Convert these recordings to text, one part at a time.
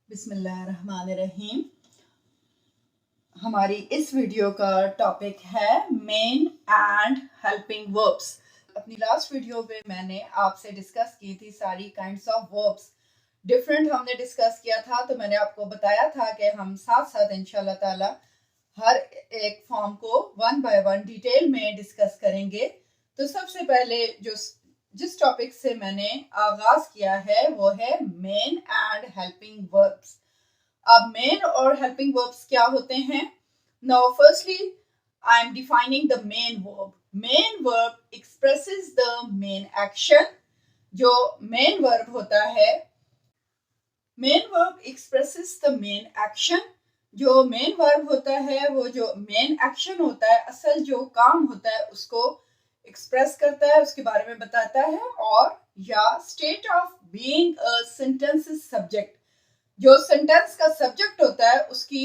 बिस्मिल्लाहिर्रहमानिर्रहीम। हमारी इस वीडियो का टॉपिक है मेन एंड हेल्पिंग वर्ब्स। अपनी लास्ट वीडियो में मैंने आपसे डिस्कस की थी सारी काइंड्स ऑफ वर्ब्स डिफरेंट हमने डिस्कस किया था। तो मैंने आपको बताया था कि हम साथ साथ इंशाल्लाह ताला हर एक फॉर्म को वन बाय वन डिटेल में डिस्कस करेंगे। तो सबसे पहले जिस टॉपिक से मैंने आगाज किया है वो है मेन एंड हेल्पिंग वर्ब्स। अब मेन और हेल्पिंग वर्ब्स क्या होते हैं? Now firstly I am defining the main verb. Main verb expresses the main action. जो मेन वर्ब होता है, main verb expresses the main action. जो मेन वर्ब होता है वो जो मेन एक्शन होता है, असल जो काम होता है उसको एक्सप्रेस करता है, उसके बारे में बताता है। और या state of being a sentence subject, जो सेंटेंस का सब्जेक्ट होता है उसकी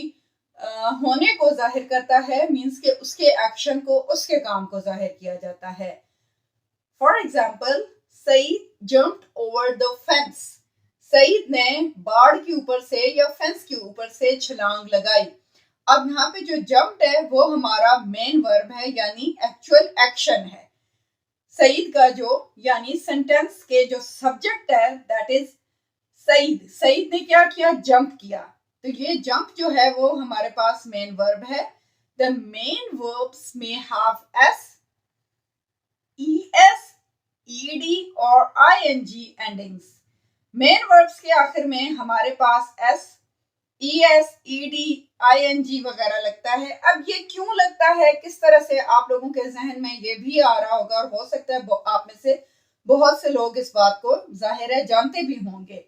होने को जाहिर करता है। मींस के उसके एक्शन को, उसके काम को जाहिर किया जाता है। For example, Saeed jumped over the fence. Saeed ने बाड़ के ऊपर से या फेंस के ऊपर से छलांग लगाई। अब यहाँ पे जो जंप्ड है वो हमारा मेन वर्ब है, यानी एक्चुअल एक्शन है। सईद का जो यानी सेंटेंस के जो सब्जेक्ट है दैट इज सईद। सईद ने क्या किया? जंप किया। तो ये जंप जो है वो हमारे पास मेन वर्ब है। द मेन वर्ब्स में हैव एस, ES, ED और ING एंडिंग्स। मेन वर्ब्स के आखिर में हमारे पास S, ES, ED, ING वगैरह लगता है। अब ये क्यों लगता है, किस तरह से, आप लोगों के जहन में ये भी आ रहा होगा और हो सकता है आप में से बहुत से लोग इस बात को जाहिर है जानते भी होंगे।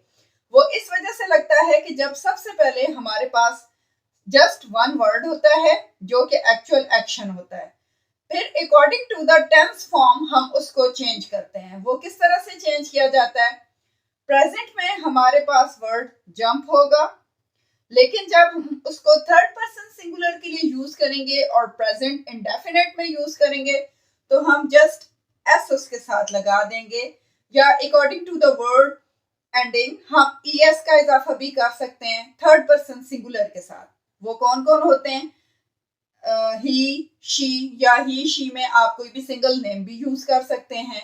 वो इस वजह से लगता है कि जब सबसे पहले हमारे पास जस्ट वन वर्ड होता है जो कि एक्चुअल एक्शन होता है, फिर according to the tense form हम उसको चेंज करते हैं। वो किस तरह से चेंज किया जाता है? प्रेजेंट में हमारे पास वर्ड जंप होगा, लेकिन जब हम उसको थर्ड पर्सन सिंगुलर के लिए यूज करेंगे और प्रेजेंट इंडेफिनेट में यूज करेंगे तो हम जस्ट एस उसके साथ लगा देंगे, या according to the word ending हम ES का इजाफा भी कर सकते हैं थर्ड पर्सन सिंगुलर के साथ। वो कौन कौन होते हैं? ही, शी, या ही शी में आप कोई भी सिंगल नेम भी यूज कर सकते हैं,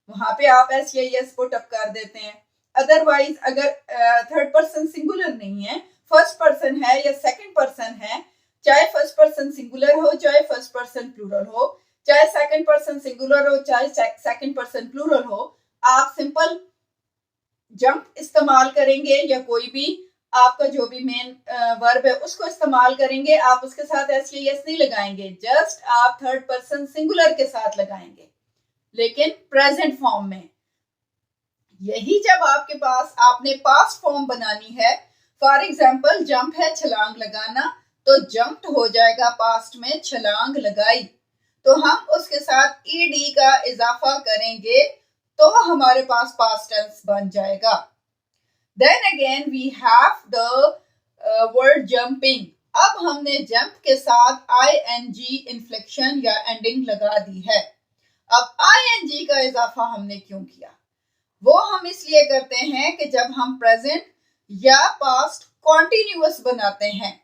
वहां पे आप एस या यस पुट अप कर देते हैं। अदरवाइज अगर थर्ड पर्सन सिंगुलर नहीं है, फर्स्ट पर्सन है या सेकंड पर्सन है, चाहे फर्स्ट पर्सन सिंगुलर हो चाहे फर्स्ट पर्सन प्लूरल हो, चाहे सेकंड पर्सन सिंगुलर हो चाहे सेकंड पर्सन प्लूरल हो, आप सिंपल जंप इस्तेमाल करेंगे या कोई भी आपका जो भी मेन वर्ब है उसको इस्तेमाल करेंगे। आप उसके साथ एस या यस नहीं लगाएंगे, जस्ट आप थर्ड पर्सन सिंगुलर के साथ लगाएंगे, लेकिन प्रेजेंट फॉर्म में। यही जब आपके पास आपने पास्ट फॉर्म बनानी है, फॉर एग्जाम्पल जंप है छलांग लगाना, तो जंप्ड हो जाएगा पास्ट में छलांग लगाई। तो हम उसके साथ ed का इजाफा करेंगे तो हमारे पास पास्ट टेंस बन जाएगा। Then again we have the word jumping. अब हमने जंप के साथ ING इन्फ्लेक्शन या एंडिंग लगा दी है। अब ING का इजाफा हमने क्यों किया? वो हम इसलिए करते हैं कि जब हम प्रेजेंट या पास्ट कॉन्टिन्यूअस बनाते हैं,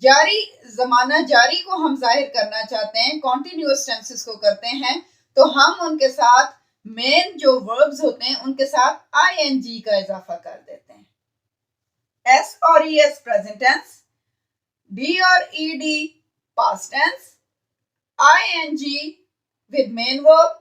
जारी जमाना जारी को हम जाहिर करना चाहते हैं, कॉन्टिन्यूअस टेंसेस को करते हैं, तो हम उनके साथ मेन जो वर्ब्स होते हैं उनके साथ ING का इजाफा कर देते हैं। S और ES प्रेजेंट टेंस, D और ED past tense, ING with main verb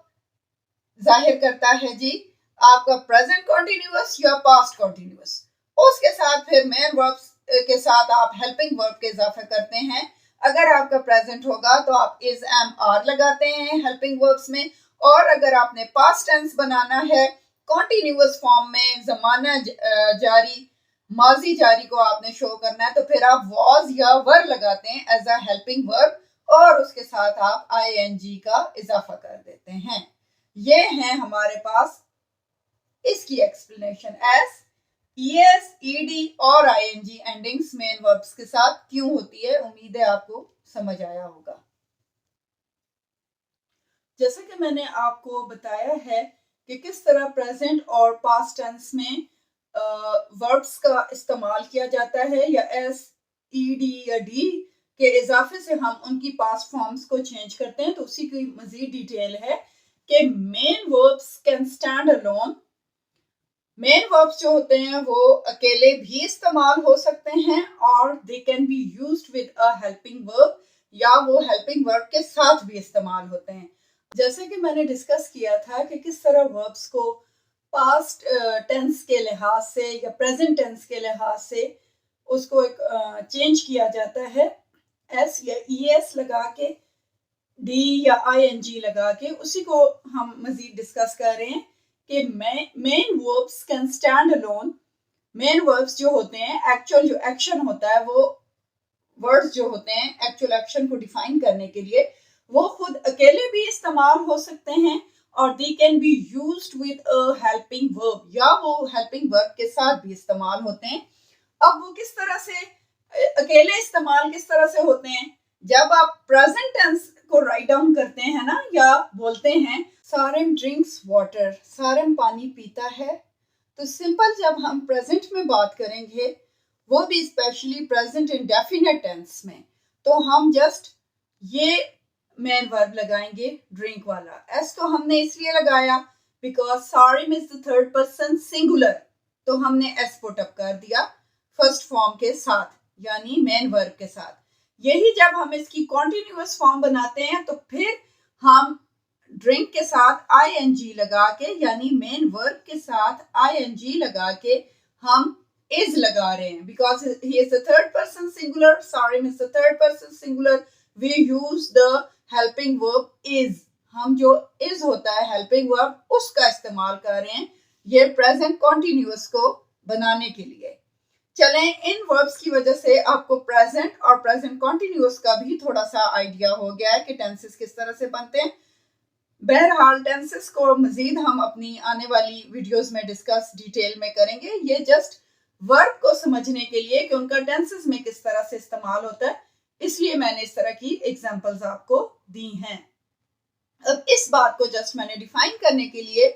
जाहिर करता है जी आपका प्रेजेंट कॉन्टिन्यूअस या पास्ट कॉन्टिन्यूअस। उसके साथ फिर मेन वर्ब्स के साथ आप हेल्पिंग वर्ब के इजाफा करते हैं। अगर आपका प्रेजेंट होगा तो आप इज, एम, आर लगाते हैं हेल्पिंग वर्ब्स में, और अगर आपने पास्ट टेंस बनाना है कॉन्टिन्यूअस फॉर्म में, जमाना जारी, माजी जारी को आपने शो करना है, तो फिर आप वॉज या वर लगाते हैं एज अ हेल्पिंग वर्ब और उसके साथ आप ING का इजाफा कर देते हैं। ये है हमारे पास इसकी एक्सप्लेनेशन। एस, ES, ED और ING एंडिंग्स मेन वर्ब्स के साथ क्यों होती है। उम्मीद है आपको समझ आया होगा। जैसे कि मैंने आपको बताया है कि किस तरह प्रेजेंट और पास्ट टेंस में वर्ब्स का इस्तेमाल किया जाता है या एस, ई डी या डी के इजाफे से हम उनकी पास्ट फॉर्म्स को चेंज करते हैं, तो उसी की मजीद डिटेल है कि main verbs can stand alone. Main verbs जो होते हैं वो अकेले भी इस्तेमाल हो सकते हैं और they can be used with a helping verb, या वो हेल्पिंग वर्ब के साथ भी इस्तेमाल होते हैं। जैसे कि मैंने डिस्कस किया था कि किस तरह वर्ब्स को पास्ट टेंस के लिहाज से या प्रेजेंट टेंस के लिहाज से उसको एक चेंज किया जाता है, एस या ई एस लगा के, डी या आई एन जी लगा के। उसी को हम मजीद डिस्कस कर रहे हैं कि main verbs can stand alone. Main verbs जो होते हैं, एक्चुअल जो एक्शन होता है, वो वर्ड्स जो होते हैं एक्चुअल एक्शन को डिफाइन करने के लिए, वो खुद अकेले भी इस्तेमाल हो सकते हैं और they can be used with a helping verb, या वो हेल्पिंग वर्ब के साथ भी इस्तेमाल होते हैं। अब वो किस तरह से अकेले इस्तेमाल किस तरह से होते हैं, जब आप प्रेजेंट टेंस को राइट डाउन करते हैं ना, या बोलते हैं सारिम ड्रिंक्स वाटर, सारिम पानी पीता है, तो सिंपल जब हम प्रेजेंट में बात करेंगे, वो भी स्पेशली प्रेजेंट इंडेफिनिट टेंस में, तो हम जस्ट ये मेन वर्ब लगाएंगे ड्रिंक वाला। एस तो हमने इसलिए लगाया because Sarim is the third person singular, तो हमने एस पुट अप कर दिया फर्स्ट फॉर्म के साथ, यानी मेन वर्ब के साथ। यही जब हम इसकी कॉन्टिन्यूअस फॉर्म बनाते हैं तो फिर हम ड्रिंक के साथ आई एन जी लगा के, यानी मेन वर्ब के साथ आई एन जी लगा के हम इज लगा रहे हैं, because he is the third person singular, Sarim is the third person singular, we use the helping verb is. हम जो इज होता है हेल्पिंग वर्ब, उसका इस्तेमाल कर रहे हैं ये प्रेजेंट कॉन्टिन्यूअस को बनाने के लिए। चलें, इन वर्ब्स की वजह से आपको प्रेजेंट और प्रेजेंट कॉन्टिन्यूअस का भी थोड़ा सा आइडिया हो गया है कि टेंसेस किस तरह से बनते हैं। बहरहाल टेंसेस को मजीद हम अपनी आने वाली वीडियोस में डिस्कस डिटेल में करेंगे। ये जस्ट वर्ब को समझने के लिए कि उनका टेंसेस में किस तरह से इस्तेमाल होता है, इसलिए मैंने इस तरह की एग्जांपल्स आपको दी हैं। अब इस बात को जस्ट मैंने डिफाइन करने के लिए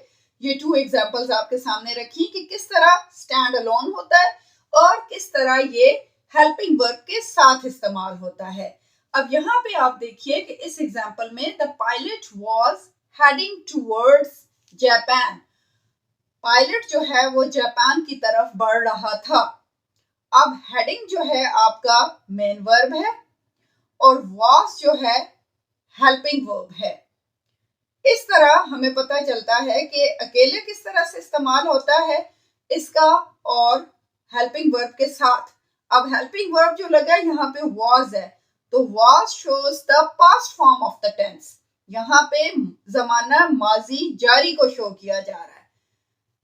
ये 2 एग्जांपल्स आपके सामने रखी कि किस तरह स्टैंड अलोन होता है और किस तरह ये हेल्पिंग वर्ब के साथ इस्तेमाल होता है। अब यहाँ पे आप देखिए कि इस एग्जांपल में the pilot was heading towards Japan, pilot जो है वो जापान की तरफ बढ़ रहा था। अब हेडिंग जो है आपका मेन वर्ब है और वाज जो है हेल्पिंग वर्ब है। इस तरह हमें पता चलता है कि अकेले किस तरह से इस्तेमाल होता है इसका और हेल्पिंग वर्ब के साथ। अब हेल्पिंग वर्ब जो लगा यहाँ पे वाज है, तो was shows the past form of the tense, यहाँ पे जमाना माजी जारी को शो किया जा रहा है।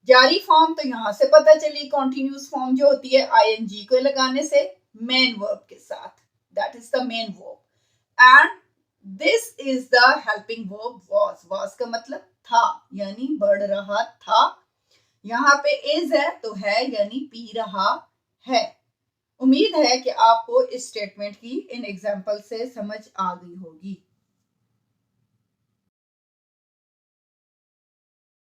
जारी फॉर्म तो यहाँ से पता चली, कॉन्टिन्यूस फॉर्म जो होती है आईएनजी को लगाने से मेन वर्ब के साथ, that is the main verb, and this is the helping verb was. Was का मतलब था, यानी बढ़ रहा था। यहाँ पे इज है तो है, यानी पी रहा है। उम्मीद है कि आपको इस स्टेटमेंट की इन एग्जाम्पल से समझ आ गई होगी।